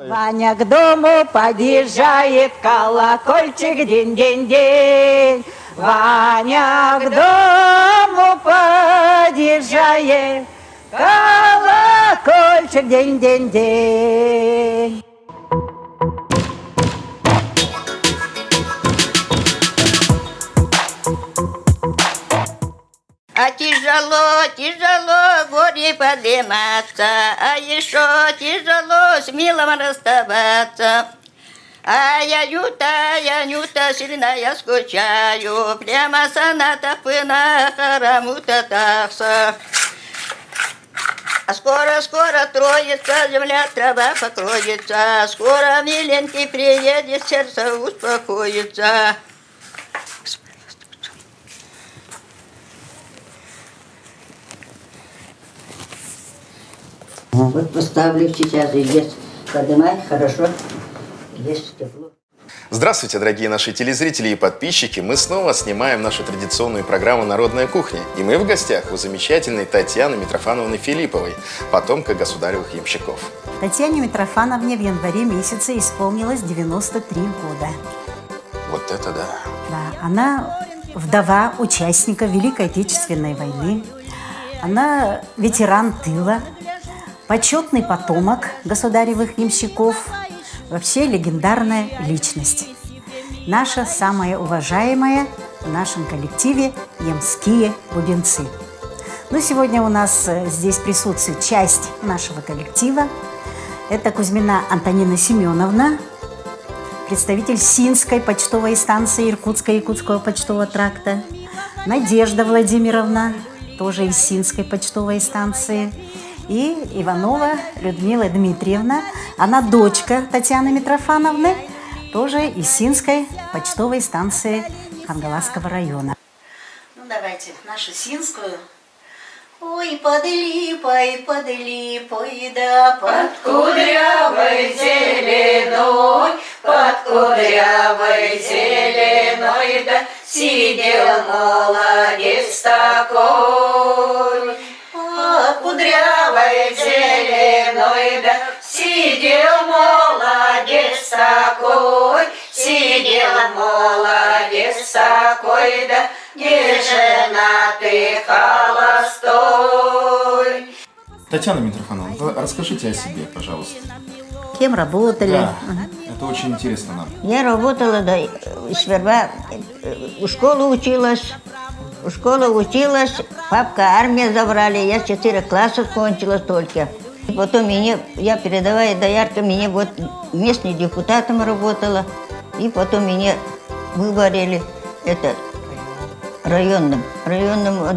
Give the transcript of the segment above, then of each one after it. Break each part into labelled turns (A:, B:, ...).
A: Ваня к дому подъезжает, колокольчик день-день-день. Ваня к дому подъезжает, колокольчик день-день-день.
B: А тяжело, тяжело горе подниматься, а еще тяжело с милым расставаться. А я Нюта, сильно я скучаю, прямо саната пына харамута такса. А скоро троится, земля трава покроется, скоро миленький приедет, сердце успокоится.
C: Вот поставлю сейчас, и есть поднимать хорошо, есть тепло.
D: Здравствуйте, дорогие наши телезрители и подписчики! Мы снова снимаем нашу традиционную программу «Народная кухня». И мы в гостях у замечательной Татьяны Митрофановны Филипповой, потомка государевых ямщиков.
A: Татьяне Митрофановне в январе месяце исполнилось 93 года.
D: Вот это да!
A: Да, она вдова участника Великой Отечественной войны. Она ветеран тыла, почетный потомок государевых ямщиков, вообще легендарная личность. Наша самая уважаемая в нашем коллективе ямские бубенцы. Ну, сегодня у нас здесь присутствует часть нашего коллектива. Это Кузьмина Антонина Семеновна, представитель Синской почтовой станции Якутского почтового тракта. Надежда Владимировна, тоже из Синской почтовой станции. И Иванова Людмила Дмитриевна, она дочка Татьяны Митрофановны, тоже из Синской почтовой станции Хангаласского района. Ну, давайте нашу Синскую. Ой, под липой, да, под кудрявой зеленой, да, сидел молодец такой. Под кудрявой зеленой, да, сидел молодец такой, да, не женатый холостой.
D: Татьяна Митрофановна, расскажите о себе, пожалуйста.
A: Кем работали?
D: Да, это очень интересно нам.
C: Я работала, да, сперва в школу училась, папка армия забрали, я 4 класса кончила только. Потом я передовая доярка, меня вот местным депутатом работала, и потом меня выбрали районным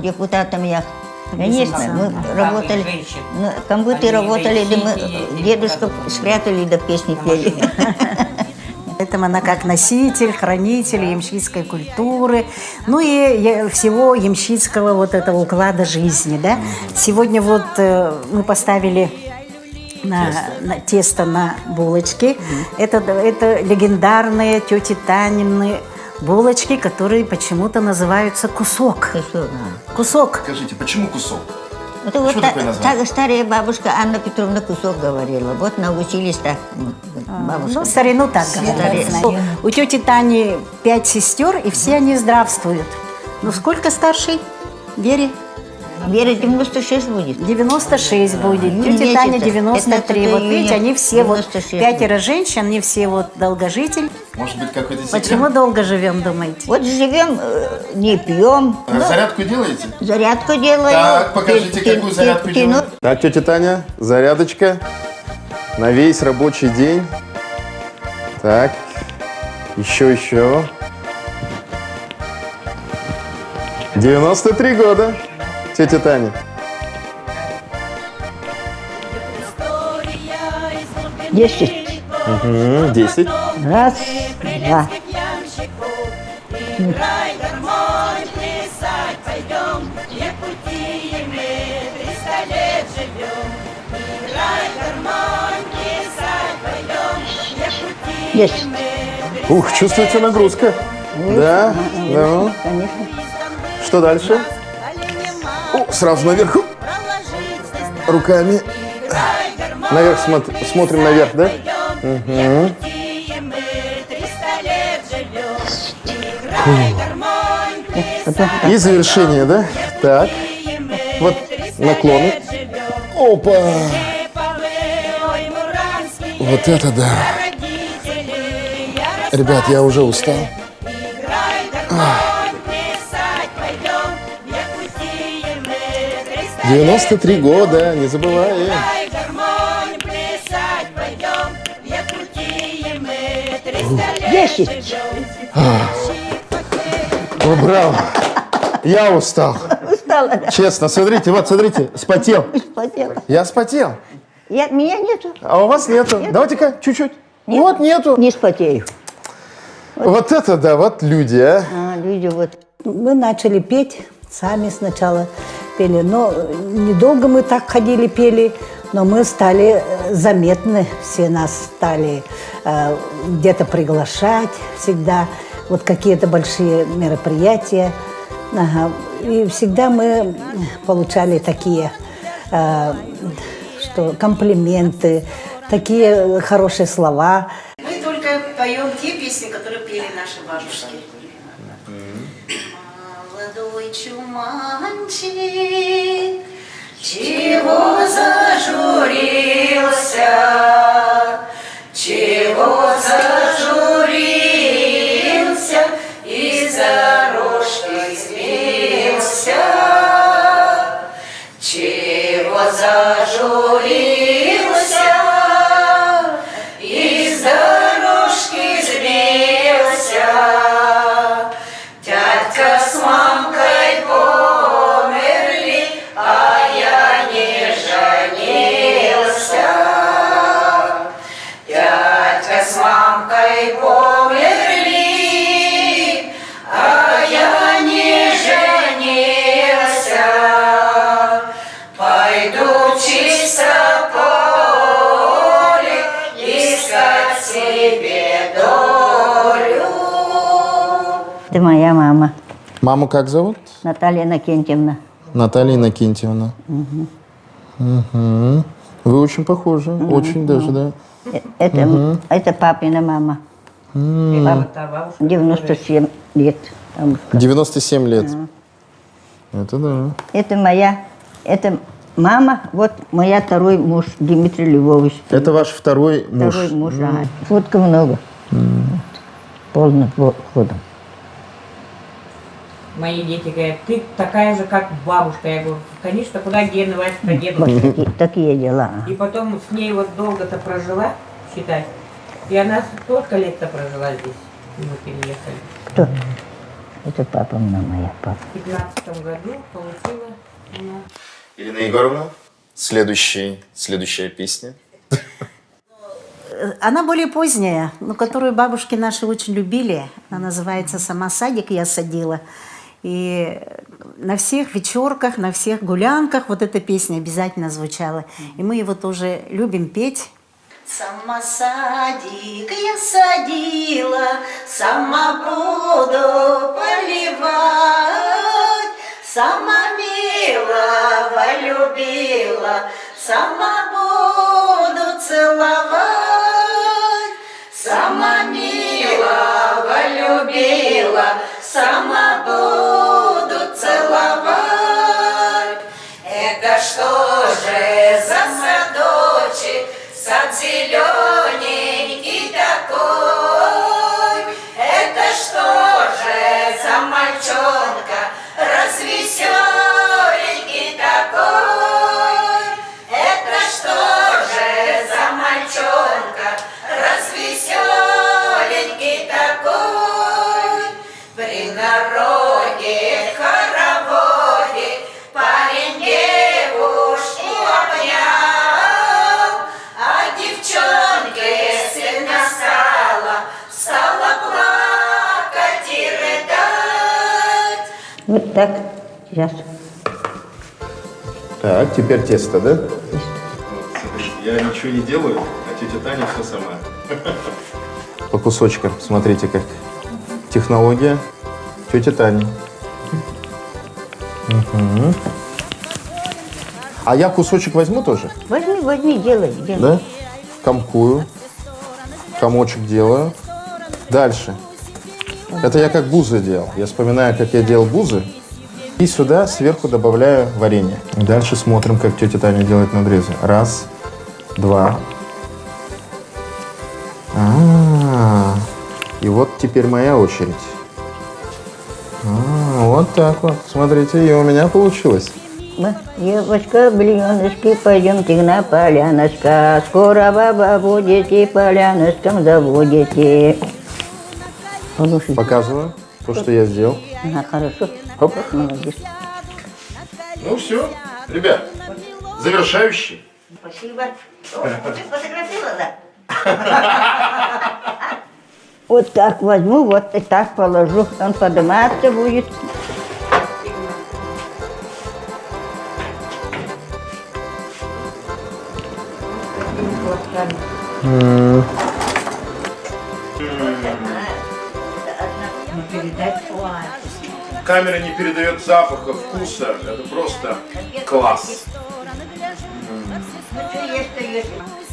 C: депутатом я. Конечно, мы работали, как будто работали, да мы дедушка спрятали, да песни пели.
A: Поэтому она как носитель, хранитель ямщицкой культуры, ну и всего ямщицкого вот этого уклада жизни, да. Сегодня вот мы поставили тесто на булочки. Это легендарные тети Танины булочки, которые почему-то называются кусок. Кусок.
D: Скажите, почему кусок?
C: Это вот так старая бабушка Анна Петровна кусок говорила. Вот научились так. Бабушка.
A: Ну, старину так говорят. У тети Тани 5 сестер, и все они здравствуют. Ну, сколько старшей Вере?
C: Вере 96 будет.
A: 96 будет. Тетя Таня 93. Вот видите, они все вот 5 женщин, они все вот долгожители.
D: Может быть, какой-то секрет?
A: Почему долго живем, думаете?
C: Вот живем, не пьем.
D: Зарядку делаете?
C: Зарядку делаю.
D: Так, покажите, какую зарядку делаете. Так, тетя Таня, зарядочка на весь рабочий день. Так, еще. 93 года, тетя Таня.
C: 10.
D: 10.
C: Раз, два. Есть.
D: Ух, чувствуется нагрузка. Да? Ну.
C: Конечно.
D: Что дальше? О, сразу наверх. Руками. Наверх смотрим наверх, да?
B: Якутии мы 300 лет живем. Играй гармонь, плясай.
D: И завершение, да? Так. Вот наклоны. Опа!
B: Ой, муранский,
D: Вот это да.
B: родители, я
D: Ребят, я уже устал.
B: играй гармонь, плясать пойдем. В Якутии мы 300 лет
D: 93 года, не забывай.
B: играй гармонь, плясать пойдем. В Якутии мы 300 лет
C: 10.
B: живем.
D: О, браво. Я устал.
C: Устала, да.
D: Честно, смотрите, вот, смотрите, спотел.
C: Спотела.
D: Я спотел.
C: Меня нету.
D: А у вас нету. Давайте-ка чуть-чуть. Вот нету.
C: Не спотею.
D: Вот это да, вот люди, а.
C: Люди вот.
A: Мы начали петь, сами сначала пели. Но недолго мы так ходили, пели, но мы стали заметны, все нас стали где-то приглашать всегда, вот какие-то большие мероприятия. Ага. И всегда мы получали такие что комплименты, такие хорошие слова. Мы только поем те песни, которые пели наши бабушки. Молодой чуманчик, чего зажурился, чего зажурился и за рожки сбился, чего зажурился и за рожки сбился. Дядька с мамкой померли, а я не женился. Дядька с мамкой померли, а я не женился. Пойду чисто поле искать себе долю.
C: Это моя мама,
D: Маму как зовут?
C: Наталья Иннокентьевна.
D: Наталья Иннокентьевна. Угу. Вы очень похожи, очень даже, да.
C: Это папина мама. Папа 97 лет. бабушка.
D: 97 лет. Это да.
C: Это мама, вот моя второй муж Дмитрий Львович.
D: Это ваш второй муж.
C: Второй муж, ага. Фотка много. Полным ходом.
E: Мои дети говорят, ты такая же, как бабушка. Я говорю, конечно, куда денувать,
C: Вот такие дела.
E: И потом с ней вот долго-то прожила, считай. И она столько лет-то прожила здесь. И мы переехали.
C: Кто? Это папа моя, папа.
E: В 15 году получила она.
D: Ирина Егоровна, следующая песня.
A: Она более поздняя, но которую бабушки наши очень любили. Она называется «Сама садик я садила». И на всех вечерках, на всех гулянках вот эта песня обязательно звучала. И мы его тоже любим петь. Сама садик я садила, сама буду поливать, сама милого любила, сама буду целовать, сама милого любила, сама буду целовать. Это что же за садочек? Сад зелененький такой, это что же за мальчонка, развеселенький такой, это что же за мальчонка, развеселенький такой, при народе хороводе парень девушку обнял, а девчонке сильно стала плакать и рыдать.
C: Вот так, сейчас.
D: Так, теперь тесто, да? Я ничего не делаю, а тетя Таня все сама. По кусочкам, смотрите, как технология тети Тани. Угу. А я кусочек возьму тоже?
C: Возьми, делай.
D: Да? Комкую. Комочек делаю. Дальше. Это я как бузы делал. Я вспоминаю, как я делал бузы. И сюда сверху добавляю варенье. Дальше смотрим, как тетя Таня делает надрезы. Раз, два. И вот теперь моя очередь. Вот так вот. Смотрите, и у меня получилось.
C: Девочка, блиночки, пойдемте на поляночка. Скоро баба будете, поляночкам заводите. Хороший.
D: Показываю то, что я сделал.
C: Ага, хорошо.
D: Оп.
C: Молодец.
D: Ну все, ребят, завершающий.
C: Спасибо. Ты фотографировала? Вот так возьму, вот и так положу. Он подниматься будет.
D: Камера не передает запаха, вкуса. Это просто класс.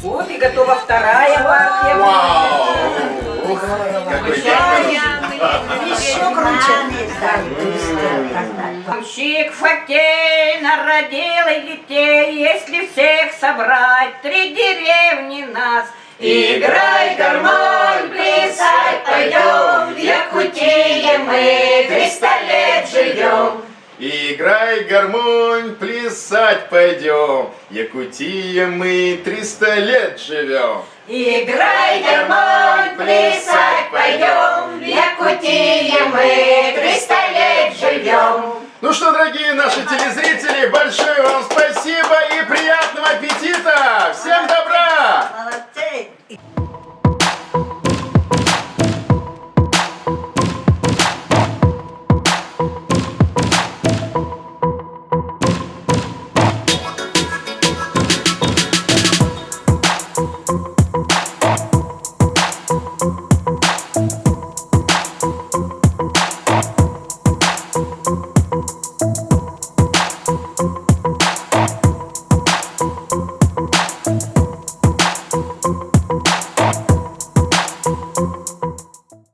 E: Вот и готова вторая партия.
D: Вау! Ух, какой
A: Еще круче.
E: Ямщик Фокей народил детей, если всех собрать, 3 деревни нас. Играй, гармонь, плясать пойдем, в Якутии мы 300 лет живем.
D: Играй, гармонь, плясать пойдем. Якутия мы 300 лет живем.
E: Играй, гармонь, плясать пойдем, в Якутии мы 300 лет живем.
D: Ну что, дорогие наши телезрители, большое вам спасибо